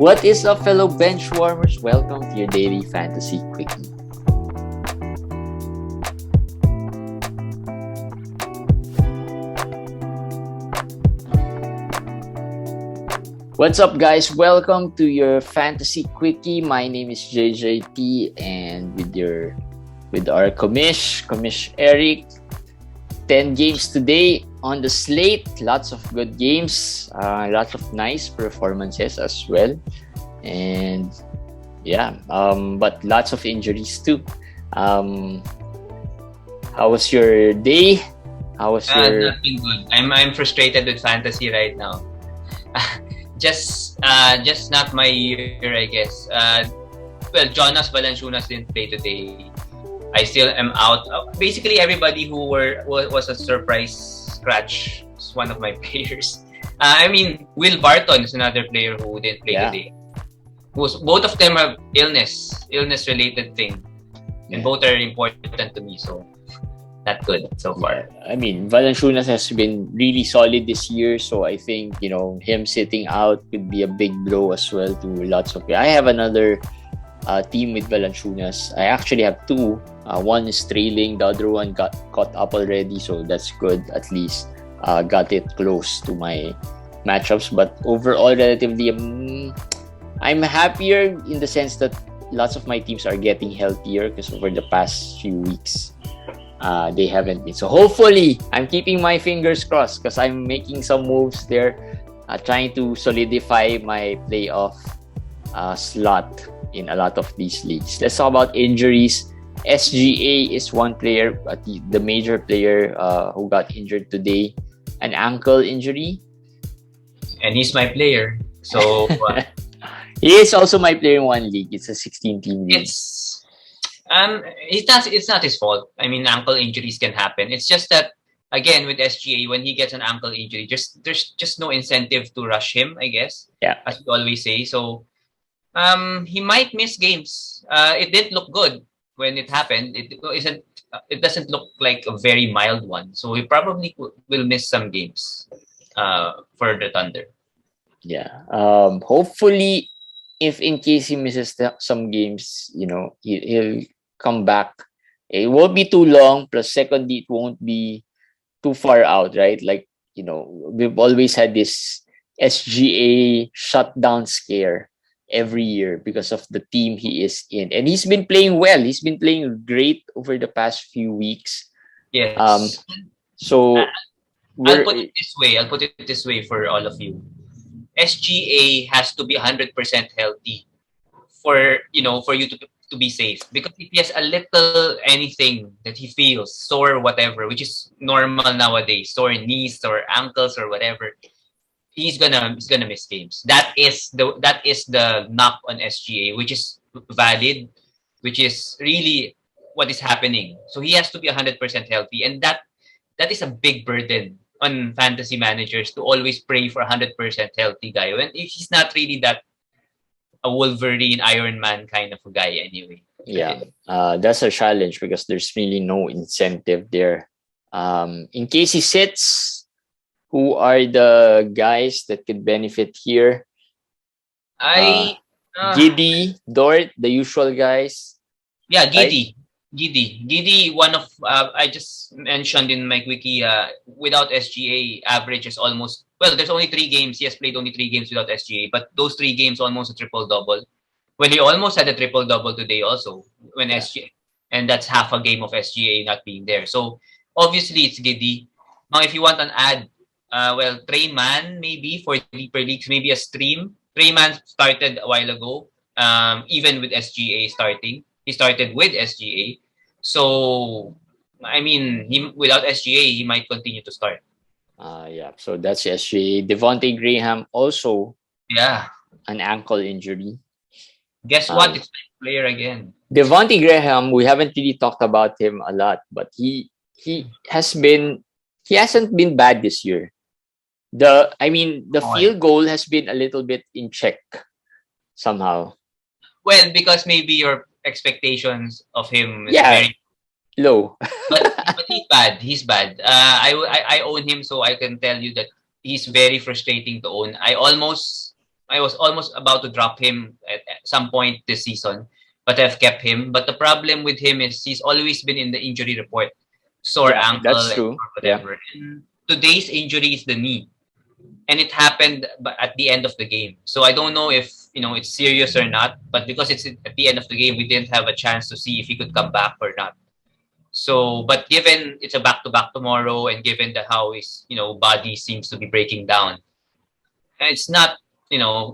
What is up, fellow bench warmers? Welcome to your daily fantasy quickie. What's up, guys? Welcome to your fantasy quickie. My name is JJT, and with our Commish Eric. 10 games today on the slate. Lots of good games. Lots of nice performances as well. And yeah, but lots of injuries too. How was your day? How was your... Nothing good. I'm frustrated with fantasy right now. just not my year, I guess. Well, Jonas Valanciunas didn't play today. I still am out. Basically, everybody who was a surprise scratch is one of my players. Will Barton is another player who didn't play today. Both of them have illness-related thing, and both are important to me. So, not good so far. Valanciunas has been really solid this year, so I think him sitting out could be a big blow as well to lots of. I have another team with Valanciunas. I actually have two. One is trailing, the other one got caught up already, so that's good. At least got it close to my matchups. But overall, relatively, I'm happier in the sense that lots of my teams are getting healthier because over the past few weeks, they haven't been. So hopefully, I'm keeping my fingers crossed because I'm making some moves there, trying to solidify my playoff slot in a lot of these leagues. Let's talk about injuries. SGA is one player, the major player who got injured today, an ankle injury. And he's my player. So he is also my player in one league. It's a 16-team league. It's not his fault. Ankle injuries can happen. It's just that again with SGA, when he gets an ankle injury, there's just no incentive to rush him, I guess. Yeah. As we always say. So he might miss games. It didn't look good when it happened. It doesn't look like a very mild one. So he probably will miss some games for the Thunder. Yeah. Hopefully, if in case he misses some games, he'll come back. It won't be too long. Plus, secondly, it won't be too far out, right? Like, we've always had this SGA shutdown scare every year because of the team he is in. And he's been playing well. He's been playing great over the past few weeks. Yes. So I'll put it this way for all of you. SGA has to be 100% healthy for you to be safe. Because if he has a little anything that he feels, sore or whatever, which is normal nowadays, sore knees or ankles or whatever, he's gonna miss games. That is the knock on SGA, which is valid, which is really what is happening. So he has to be 100% healthy, and that is a big burden on fantasy managers to always pray for 100% healthy guy. When if he's not really that a Wolverine, Iron Man kind of a guy anyway. Yeah, that's a challenge because there's really no incentive there. In case he sits, who are the guys that could benefit here? Giddy, Dort, the usual guys. Yeah, Giddy. Right? Giddy, one of I just mentioned in my quickie. Without SGA, average is almost there's only 3 games. He has played only 3 games without SGA, but those 3 games almost a triple double. Well, he almost had a triple double today also when SGA, and that's half a game of SGA not being there. So obviously it's Giddy. Now, if you want an ad. Trey Mann maybe for deeper leagues, maybe a stream. Trey Mann started a while ago, even with SGA starting. He started with SGA. So, without SGA, he might continue to start. So that's SGA. Devontae Graham also. Yeah. An ankle injury. Guess what? It's my player again. Devontae Graham, we haven't really talked about him a lot, but he hasn't been bad this year. The field goal has been a little bit in check somehow. Well, because maybe your expectations of him is very low. but he's bad. I own him, so I can tell you that he's very frustrating to own. I almost I was almost about to drop him at some point this season, but I've kept him. But the problem with him is he's always been in the injury report, sore Yeah, ankle that's and true. or Yeah. whatever. And today's injury is the knee, and it happened at the end of the game. So I don't know if it's serious or not. But because it's at the end of the game, we didn't have a chance to see if he could come back or not. So, but given it's a back-to-back tomorrow, and given that how his body seems to be breaking down, it's not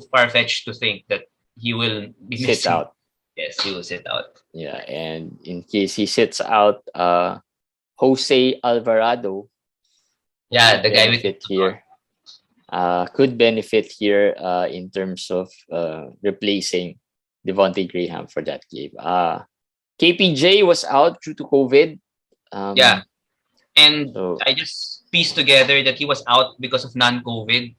far-fetched to think that he will be Sit missing. out. Yes, he will sit out. Yeah, and in case he sits out, Jose Alvarado Yeah, the guy with benefit here. Could benefit here in terms of replacing Devontae Graham for that game. KPJ was out due to COVID. Yeah, and So I just pieced together that he was out because of non-COVID,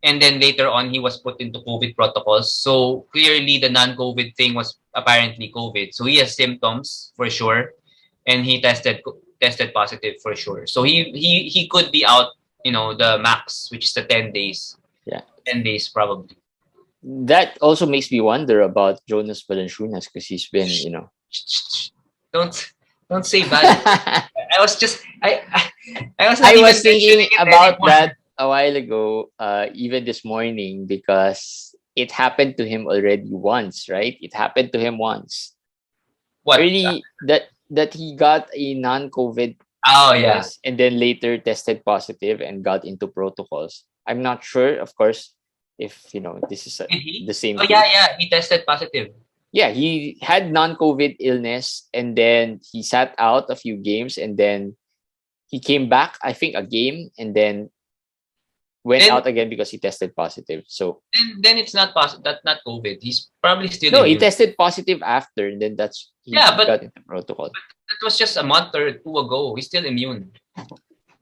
and then later on he was put into COVID protocols. So clearly the non-COVID thing was apparently COVID. So he has symptoms for sure, and he tested positive for sure. So he could be out, the max, which is the 10 days. Yeah. 10 days probably. that also makes me wonder about Jonas Valanciunas because he's been, Don't say bad. I was just I was not I even was thinking mentioning it about anymore. that a while ago, even this morning, because it happened to him already once, right? It happened to him once. What? Really, that he got a non-COVID Oh yeah. test and then later tested positive and got into protocols. I'm not sure, of course, if this is Did he? the same Oh thing. yeah. He tested positive. Yeah, he had non-COVID illness and then he sat out a few games and then he came back, I think, a game and then went Then- out again because he tested positive. So Then it's not That's not COVID. He's probably still no, he immune. tested positive after and then he Yeah, but- got into protocol. It was just a month or two ago. He's still immune.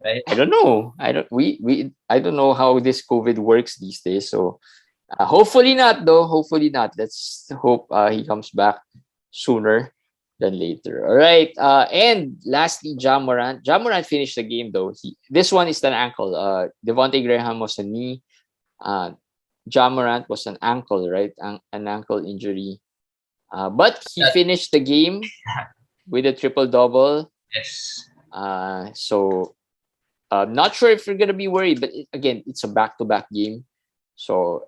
Right? I don't know. I don't know how this COVID works these days. So hopefully not, though. Hopefully not. Let's hope he comes back sooner than later. All right. And lastly, Ja Morant. Ja Morant finished the game though. This one is an ankle. Devontae Graham was a knee. Ja Morant was an ankle, right? An ankle injury. But he finished the game with a triple-double. Yes. So not sure if you're gonna be worried, but again, it's a back-to-back game. So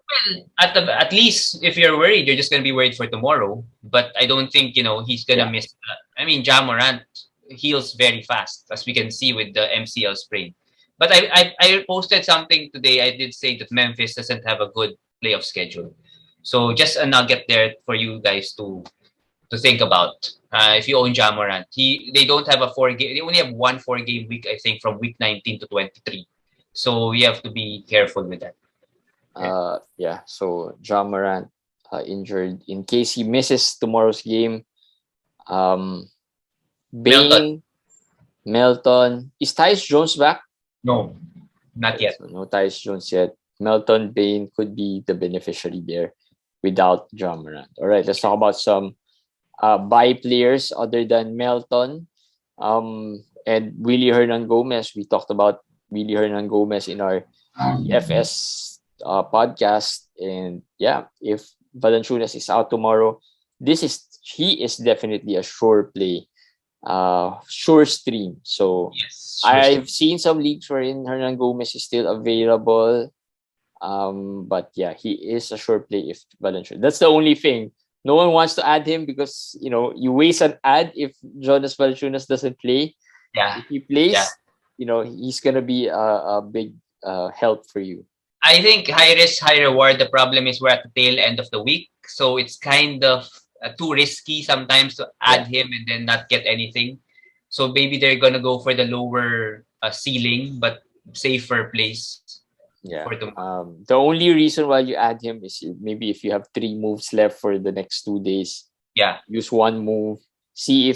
At least if you're worried, you're just gonna be worried for tomorrow. But I don't think he's gonna miss. I mean, Ja Morant heals very fast, as we can see with the MCL sprain. But I posted something today. I did say that Memphis doesn't have a good playoff schedule. So just a nugget there for you guys to think about. If you own Ja Morant, they don't have a 4-game. They only have 1 4-game week, I think, from week 19 to 23. So you have to be careful with that. yeah. So Ja Morant injured. In case he misses tomorrow's game, Bain, Melton. Is Tyus Jones back? No, not yet. So no Tyus Jones yet. Melton, Bain could be the beneficiary there without Ja Morant. All right, let's talk about some bye players other than Melton and Willie Hernan Gomez. We talked about Willie Hernan Gomez in our FS podcast. And yeah, if Valanciunas is out tomorrow, he is definitely a sure play. Sure stream. So Yes, I've seen some leagues wherein Hernan Gomez is still available. But yeah, he is a sure play if Valanciunas. That's the only thing. No one wants to add him because you waste an ad if Jonas Valanciunas doesn't play. Yeah. If he plays, he's gonna be a big help for you. I think high risk, high reward. The problem is we're at the tail end of the week, so it's kind of too risky sometimes to add him and then not get anything. So maybe they're gonna go for the lower ceiling but safer place. Yeah. For tomorrow. The only reason why you add him is maybe if you have 3 moves left for the next 2 days. Yeah. Use 1 move. See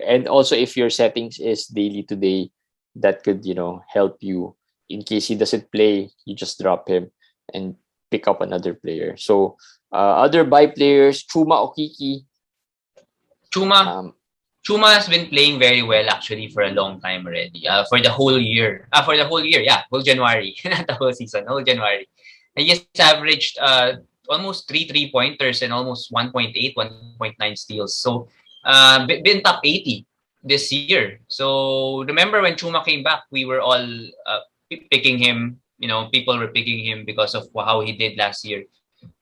and also if your settings is daily to day, that could help you. In case he doesn't play, you just drop him and pick up another player. So other bye players, Chuma Okiki. Chuma has been playing very well actually for a long time already. For the whole year. Whole January. Not the whole season, whole January. And he just averaged almost 3 3-pointers and almost 1.8, 1.9 steals. So been top 80 this year. So remember when Chuma came back, we were all picking him. People were picking him because of how he did last year.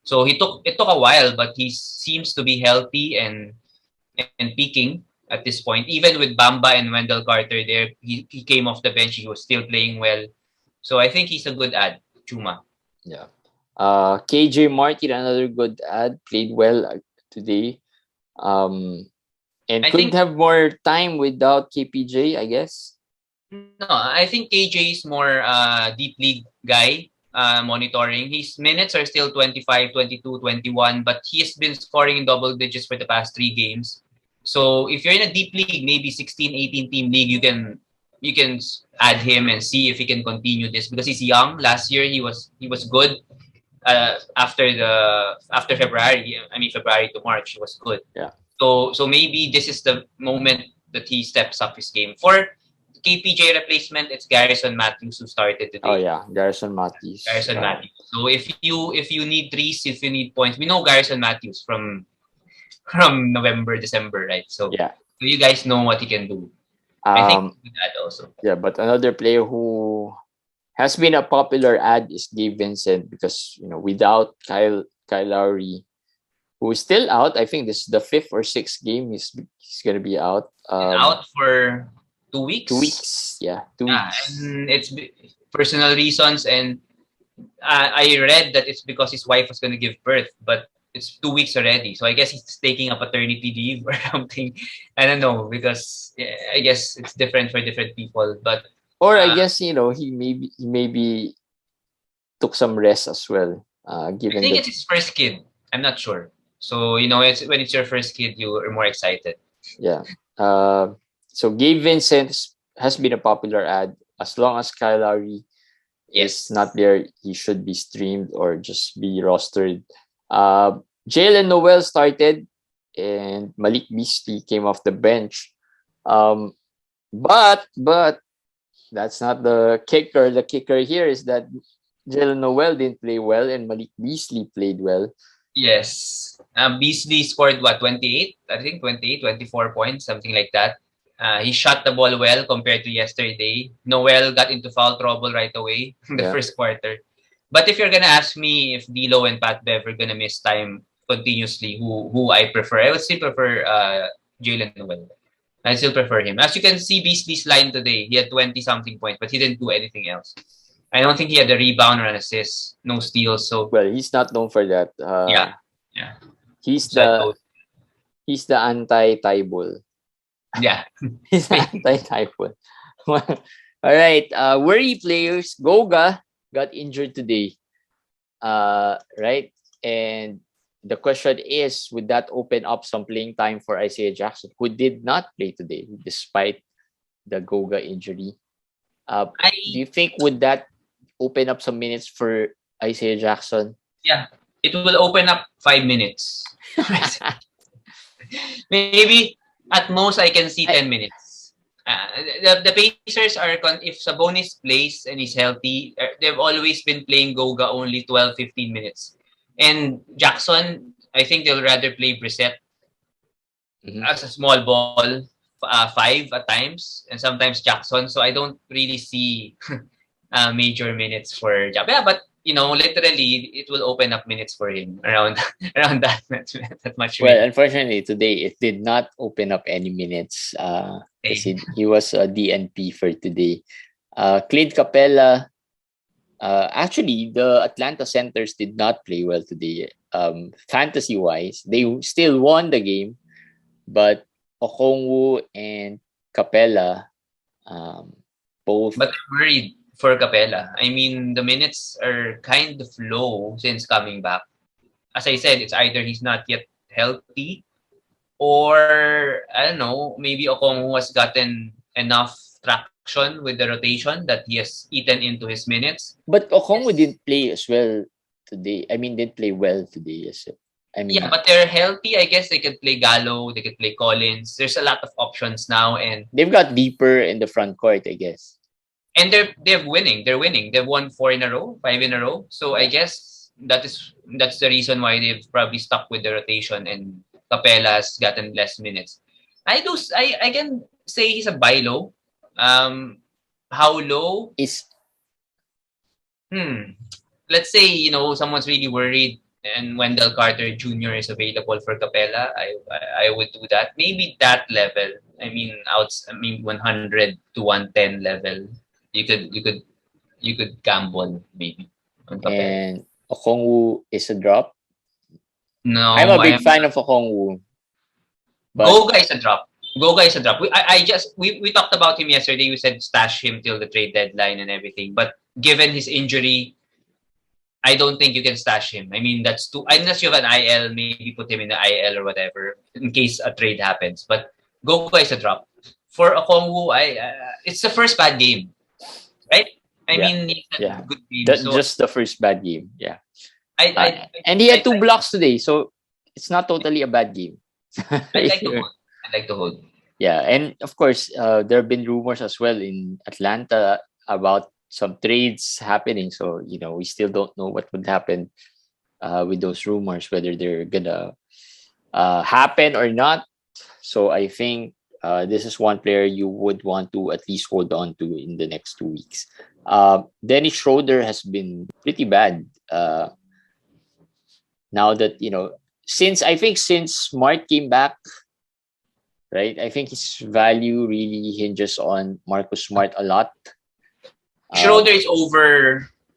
So it took a while, but he seems to be healthy and peaking at this point. Even with Bamba and Wendell Carter there, he came off the bench. He was still playing well. So I think he's a good add, Chuma. Yeah. KJ Martin, another good ad, played well today. And couldn't have more time without KPJ, I guess. No, I think KJ is more deep league guy. Monitoring. His minutes are still 25, 22, 21, but he has been scoring in double digits for the past 3 games. So if you're in a deep league, maybe 16, 18 team league, you can add him and see if he can continue this because he's young. Last year he was good. After February, February to March, he was good. Yeah. So maybe this is the moment that he steps up his game. For KPJ replacement, it's Garrison Matthews who started today. Oh yeah, Garrison Matthews. So if you need threes, if you need points, we know Garrison Matthews from November, December, right? So yeah, so you guys know what he can do. I think that also. Yeah, but another player who has been a popular ad is Gabe Vincent because without Kyle Lowry, who is still out. I think this is the 5th or 6th game he's gonna be out. Out for 2 weeks. 2 weeks, yeah, 2 weeks. And it's personal reasons, and I read that it's because his wife was gonna give birth, but it's 2 weeks already. So I guess he's taking a paternity leave or something. I don't know because I guess it's different for different people, but. Or I guess he maybe took some rest as well. Given I think it's his first kid. I'm not sure. So it's when it's your first kid, you are more excited. Yeah. So Gabe Vincent has been a popular ad. As long as Kyle Lowry is not there, he should be streamed or just be rostered. Jalen Noel started, and Malik Beasley came off the bench. But that's not the kicker. The kicker here is that Jalen Noel didn't play well and Malik Beasley played well. Yes. Beasley scored 28? I think 28, 24 points, something like that. He shot the ball well compared to yesterday. Noel got into foul trouble right away in the first quarter. But if you're gonna ask me if D'Lo and Pat Bev are gonna miss time continuously, who I prefer, I would still prefer Jalen Noel. I still prefer him. As you can see, Beasley's line today, he had 20-something points, but he didn't do anything else. I don't think he had a rebound or an assist, no steals. So he's not known for that. Yeah. He's the anti-Tybal. Yeah. He's the anti-Tybal. All right. Worry players. Goga got injured today. Right? And the question is, would that open up some playing time for Isaiah Jackson, who did not play today despite the Goga injury? Do you think would that open up some minutes for Isaiah Jackson? Yeah, it will open up 5 minutes. Maybe at most I can see 10 minutes. The Pacers are, if Sabonis plays and is healthy, they've always been playing Goga only 12-15 minutes. And Jackson, I think they'll rather play Brissett as a small ball, 5 at times, and sometimes Jackson. So I don't really see major minutes for Jack. Yeah, but literally, it will open up minutes for him around that much. Well, unfortunately, today it did not open up any minutes. He was a DNP for today. Clint Capella. Actually, the Atlanta Centers did not play well today. Fantasy-wise, they still won the game, but Okongwu and Capella both. But I'm worried for Capella. I mean, the minutes are kind of low since coming back. As I said, it's either he's not yet healthy, or I don't know, maybe Okongwu has gotten enough traction with the rotation that he has eaten into his minutes. But Okongwu didn't play as well today. Didn't play well today. Yeah, but they're healthy. I guess they could play Gallo, they could play Collins. There's a lot of options now, and they've got deeper in the front court, I guess. And they're winning. They've won 4 in a row, 5 in a row. So I guess that's the reason why they've probably stuck with the rotation and Capella's gotten less minutes. I can say he's a buy low. How low? Is Let's say, someone's really worried and Wendell Carter Jr. is available for Capella, I would do that. Maybe that level. I mean 100 to 110 level. You could gamble maybe on Capella. and Okongwu is a drop. No, I'm a big fan of Okongwu. But Goga is a drop. Goga is a drop. We talked about him yesterday. We said stash him till the trade deadline and everything. But given his injury, I don't think you can stash him. I mean, that's too. Unless you have an IL, maybe put him in the IL or whatever in case a trade happens. But Goga is a drop. For Okongwu, it's the first bad game, right? I mean, it's a good game. Just the first bad game. Yeah. And he had 2 blocks today, so it's not totally a bad game. I like to hold. Yeah, and of course, there have been rumors as well in Atlanta about some trades happening. So, we still don't know what would happen with those rumors, whether they're gonna happen or not. So I think this is one player you would want to at least hold on to in the next 2 weeks. Dennis Schroeder has been pretty bad. Now that, since Smart came back, right? I think his value really hinges on Marcus Smart a lot. Schroeder is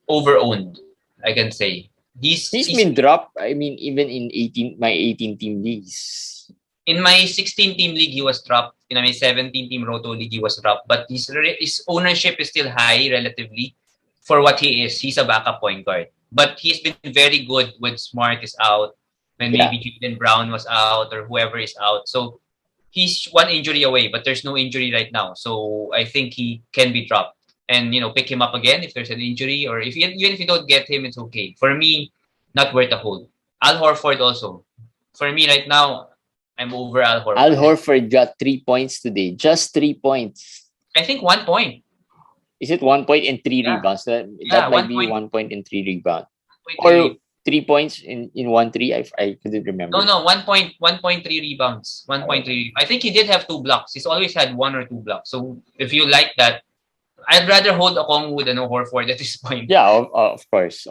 over-owned, I can say. He's been dropped. I mean, even in my 18-team leagues. In my 16-team league, he was dropped. In my 17-team Roto league, he was dropped. But his ownership is still high relatively for what he is. He's a backup point guard. But he's been very good when Smart is out, when maybe Jaylen Brown was out or whoever is out. So he's one injury away, but there's no injury right now. So I think he can be dropped. And, pick him up again if there's an injury, or even if you don't get him, it's okay. For me, not worth a hold. Al Horford also. For me right now, I'm over Al Horford. Al Horford got 3 points today. Just 3 points. I think 1 point. Is it 1 point and 3 rebounds? That might be 1 point and 3 rebounds. Or 3 points in 1-3. I couldn't remember. No, 1.3 rebounds. 1.3. I think he did have 2 blocks. He's always had 1 or 2 blocks. So if you like that, I'd rather hold Okongwu than Horford at this point. Yeah, of course.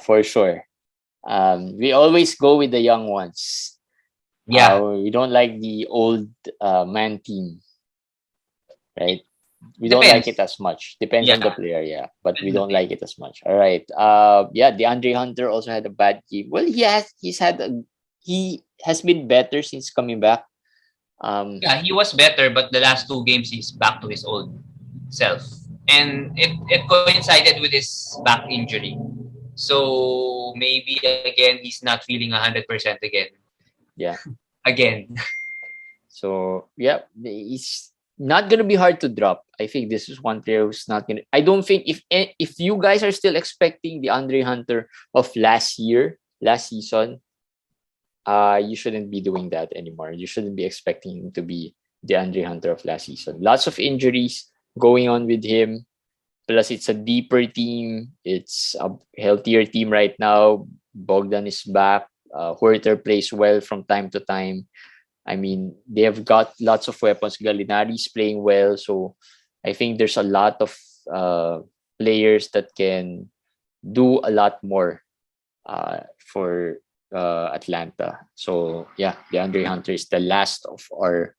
For sure. We always go with the young ones. Yeah. We don't like the old man team. Right? We don't like it as much. Depends on the player, yeah. But we don't like it as much. All right. DeAndre Hunter also had a bad game. Well, he has been better since coming back. He was better, but the last 2 games he's back to his old self. And it coincided with his back injury. So maybe again he's not feeling 100% again. Yeah. Again. So he's not gonna be hard to drop. I think this is one player who's not gonna. I don't think if you guys are still expecting the Andre Hunter of last season, you shouldn't be doing that anymore. You shouldn't be expecting him to be the Andre Hunter of last season. Lots of injuries going on with him. Plus, it's a deeper team. It's a healthier team right now. Bogdan is back. Huerter plays well from time to time. I mean, they have got lots of weapons. Gallinari's playing well. So I think there's a lot of players that can do a lot more for Atlanta. So, DeAndre Hunter is the last of our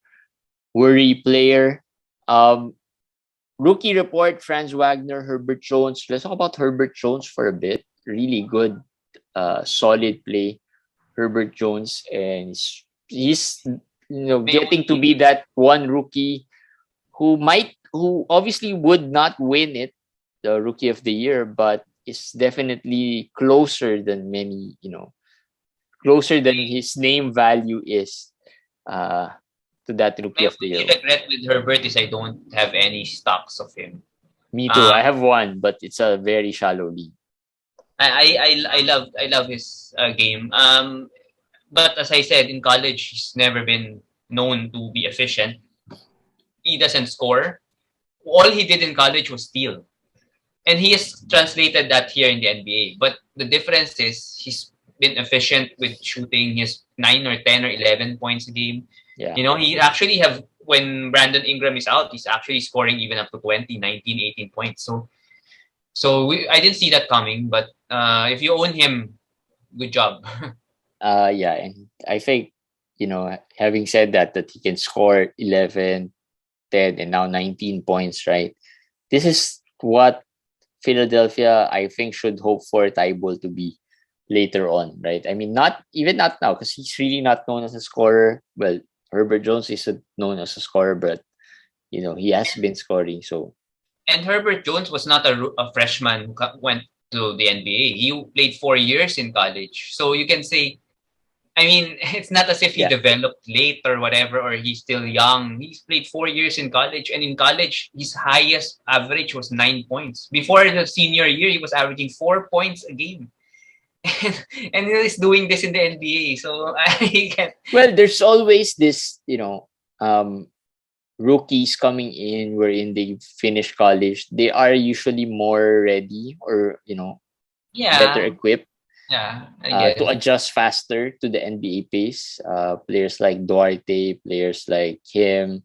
worry player. Rookie report, Franz Wagner, Herbert Jones. Let's talk about Herbert Jones for a bit. Really good, solid play. Herbert Jones, and he's getting to be that one rookie who obviously would not win it, the Rookie of the Year, but is definitely closer than many, closer than his name value is to that Rookie of the Year. The regret with Herbert is I don't have any stocks of him. Me too. I have one, but it's a very shallow league. I love his game. But as I said, in college, he's never been known to be efficient. He doesn't score. All he did in college was steal. And he has translated that here in the NBA. But the difference is he's been efficient with shooting his 9 or 10 or 11 points a game. Yeah. You know, he actually have, when Brandon Ingram is out, he's actually scoring even up to 20, 19, 18 points. So I didn't see that coming. But if you own him, good job. Yeah, and I think, having said that he can score 11, 10, and now 19 points, right? This is what Philadelphia, I think, should hope for Tybalt to be later on, right? I mean, not now, because he's really not known as a scorer. Well, Herbert Jones is known as a scorer, but he has been scoring. So, and Herbert Jones was not a freshman who went to the NBA. He played 4 years in college. So you can say, I mean, it's not as if he developed late or whatever, or he's still young. He's played 4 years in college, and in college, his highest average was 9 points. Before the senior year, he was averaging 4 points a game. And he's doing this in the NBA. So I can. Well, there's always this, rookies coming in wherein they finish college. They are usually more ready or, better equipped. Yeah, to adjust faster to the NBA pace. Players like Duarte, players like him.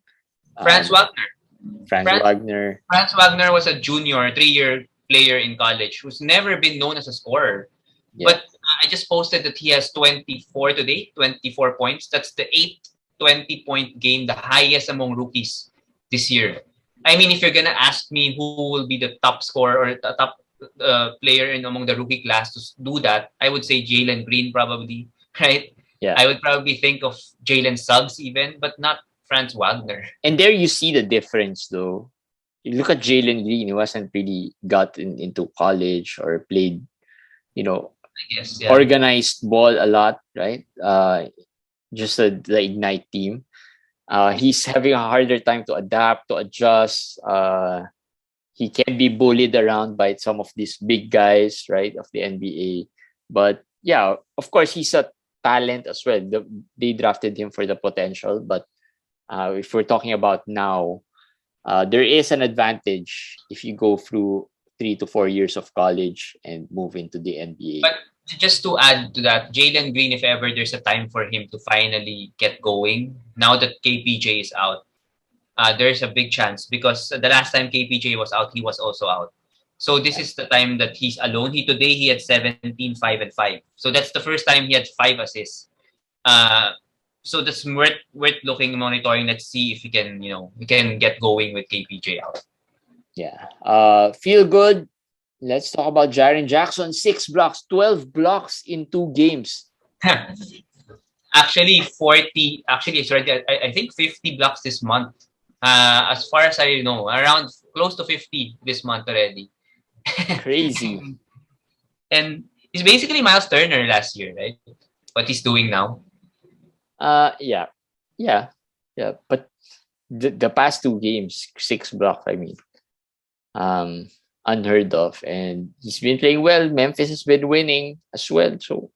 Franz Wagner. Franz Wagner was a junior, 3-year player in college who's never been known as a scorer. Yeah. But I just posted that he has 24 today, 24 points. That's the 8th 20-point game, the highest among rookies this year. I mean, if you're going to ask me who will be the top scorer or the top player among the rookie class to do that, I would say Jalen Green probably, right? Yeah. I would probably think of Jalen Suggs even, but not Franz Wagner. And there you see the difference though. You look at Jalen Green, he wasn't really gotten into college or played, organized ball a lot, right? Just the Ignite team. He's having a harder time to adapt, to adjust. He can be bullied around by some of these big guys, right, of the NBA. But yeah, of course, he's a talent as well. They drafted him for the potential. But if we're talking about now, there is an advantage if you go through 3 to 4 years of college and move into the NBA. But just to add to that, Jalen Green, if ever there's a time for him to finally get going, now that KPJ is out, there's a big chance because the last time KPJ was out, he was also out. So this is the time that he's alone. Today he had 17, 5, and 5. So that's the first time he had 5 assists. So that's worth looking, monitoring. Let's see if we can get going with KPJ out. Yeah. Feel good. Let's talk about Jaren Jackson. 6 blocks, 12 blocks in 2 games. Actually, 40. Actually, it's already, I think 50 blocks this month. As far as I know, around close to 50 this month already. Crazy. And he's basically Miles Turner last year, right? What he's doing now. Yeah. But the past 2 games, 6 blocks. I mean, unheard of, and he's been playing well. Memphis has been winning as well, so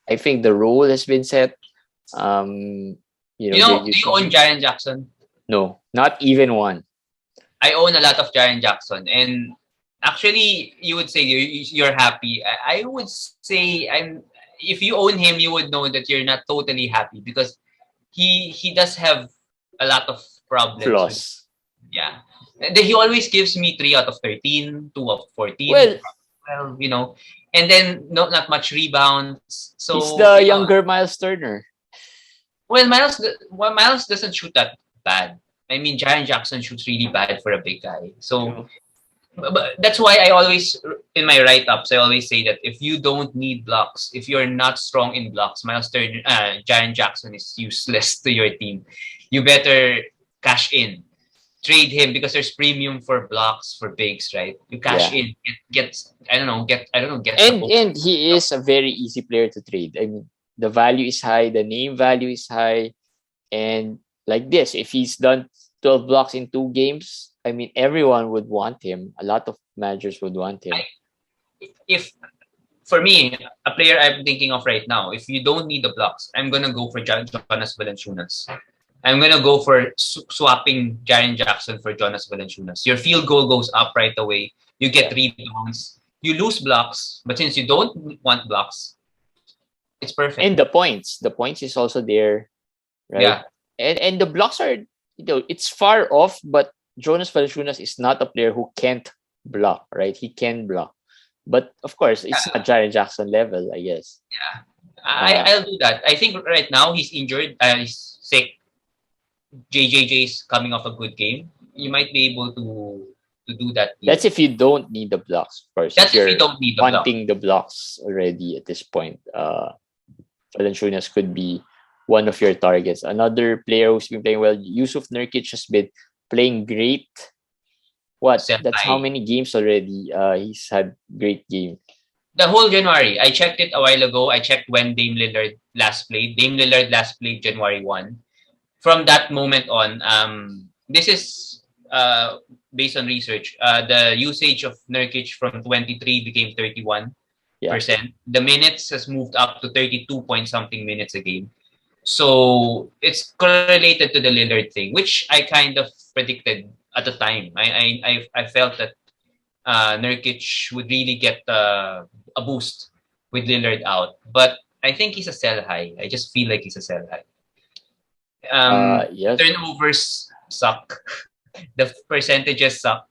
I think the role has been set. Do you own Jaren Jackson? No, not even one. I own a lot of Jaren Jackson, and actually, you would say you're happy. I would say if you own him, you would know that you're not totally happy because he does have a lot of problems. Flaws. Yeah. He always gives me 3 out of 13, 2 of 14. Well, and then not much rebounds. So he's the younger Miles Turner. Well, Miles doesn't shoot that bad. I mean, Jaren Jackson shoots really bad for a big guy. So but that's why I always, in my write-ups, I always say that if you don't need blocks, if you're not strong in blocks, Jaren Jackson is useless to your team. You better cash in. Trade him because there's premium for blocks for bigs, right? You cash in, get. And he is a very easy player to trade. I mean, the value is high, the name value is high, and like this, if he's done 12 blocks in 2 games, I mean, everyone would want him. A lot of managers would want him. If for me, a player I'm thinking of right now, if you don't need the blocks, I'm gonna go for Jonas Valanciunas. I'm going to go for swapping Jaren Jackson for Jonas Valanciunas. Your field goal goes up right away. You get rebounds. You lose blocks, but since you don't want blocks, it's perfect. And the points is also there, right? Yeah. And the blocks are, it's far off, but Jonas Valanciunas is not a player who can't block, right? He can block. But of course, it's not Jaren Jackson level, I guess. Yeah. I'll do that. I think right now he's injured. He's sick. JJJ is coming off a good game. You might be able to do that. That's if you don't need the blocks, of course. That's if you don't need the blocks. Wanting the blocks already at this point. Valanciunas could be one of your targets. Another player who's been playing well, Jusuf Nurkic has been playing great. That's how many games already he's had great game. The whole January. I checked it a while ago. I checked when Dame Lillard last played. Dame Lillard last played January 1. From that moment on, this is based on research. The usage of Nurkic from 23 became 31%. Yeah. The minutes has moved up to 32 point something minutes a game. So it's correlated to the Lillard thing, which I kind of predicted at the time. I felt that Nurkic would really get a boost with Lillard out. But I think he's a sell high. I just feel like he's a sell high. Yes. Turnovers suck. The percentages suck.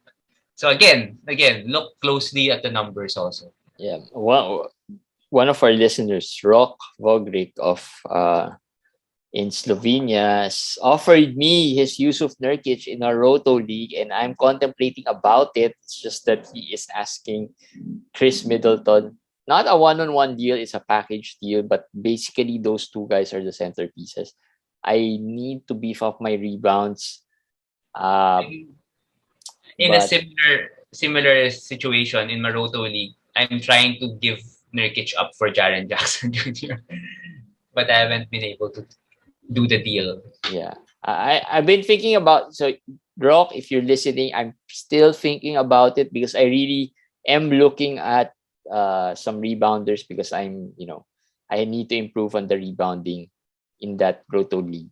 So again, look closely at the numbers also. Yeah. One of our listeners, Rok Vogrik of in Slovenia, offered me his Jusuf Nurkic in a Roto League, and I'm contemplating about it. It's just that he is asking Chris Middleton. Not a one-on-one deal, it's a package deal, but basically those two guys are the centerpieces. I need to beef up my rebounds. In a similar situation in my Roto League, I'm trying to give Nurkic up for Jaren Jackson Jr. But I haven't been able to do the deal. Yeah. I've been thinking about, so Rock, if you're listening, I'm still thinking about it because I really am looking at some rebounders because I need to improve on the rebounding in that Roto League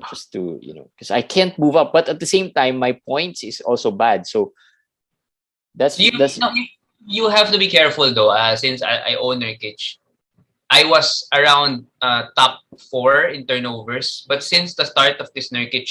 just to, because I can't move up. But at the same time, my points is also bad. So you have to be careful though, since I own Nurkic. I was around top 4 in turnovers, but since the start of this Nurkic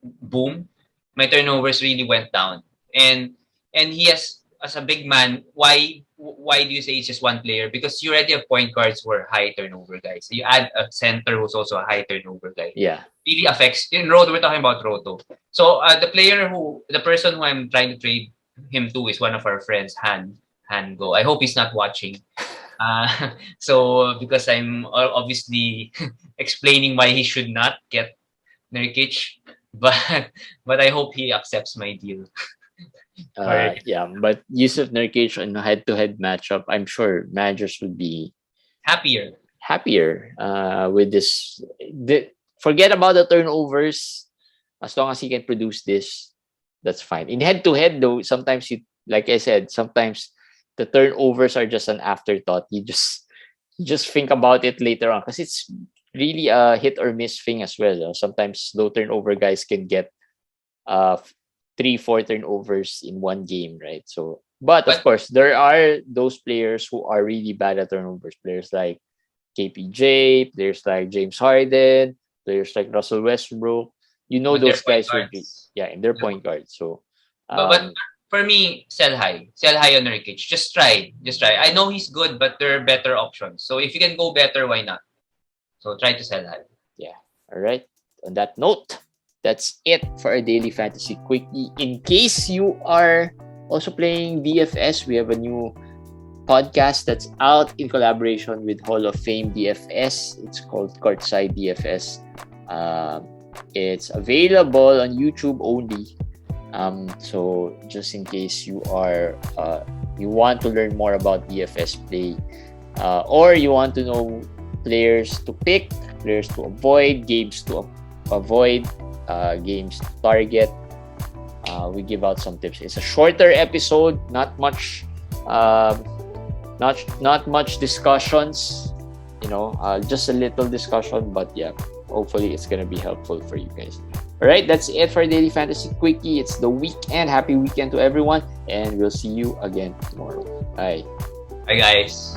boom, my turnovers really went down. And he has, as a big man, why do you say it's just one player? Because you already have point guards who are high turnover guys. You add a center who's also a high turnover guy. Yeah, really affects. In Roto, we're talking about Roto. So the person who I'm trying to trade him to is one of our friends, Han Go. I hope he's not watching. So because I'm obviously explaining why he should not get Nurkic, but I hope he accepts my deal. Yeah, but Jusuf Nurkic in a head-to-head matchup, I'm sure managers would be happier with this. Forget about the turnovers. As long as he can produce this, that's fine. In head-to-head, though, sometimes like I said, sometimes the turnovers are just an afterthought. You just think about it later on because it's really a hit or miss thing as well. Sometimes low turnover guys can get 3-4 turnovers in one game, right? So, but of course, there are those players who are really bad at turnovers. Players like KPJ, players like James Harden, players like Russell Westbrook. Those guys will be in their point guard. So, but for me, sell high on Nurkic. Just try. I know he's good, but there are better options. So if you can go better, why not? So try to sell high. Yeah. All right. On that note, that's it for our daily fantasy quickie. In case you are also playing DFS, we have a new podcast that's out in collaboration with Hall of Fame DFS. It's called Courtside DFS. It's available on YouTube only. So just in case you are you want to learn more about DFS play, or you want to know players to pick, players to avoid, games to avoid, games to target, we give out some tips. It's a shorter episode, not much discussions, just a little discussion, but yeah, hopefully it's gonna be helpful for you guys. All right, that's it for Daily Fantasy Quickie. It's the weekend. Happy weekend to everyone. and we'll see you again tomorrow. Bye. Bye, guys.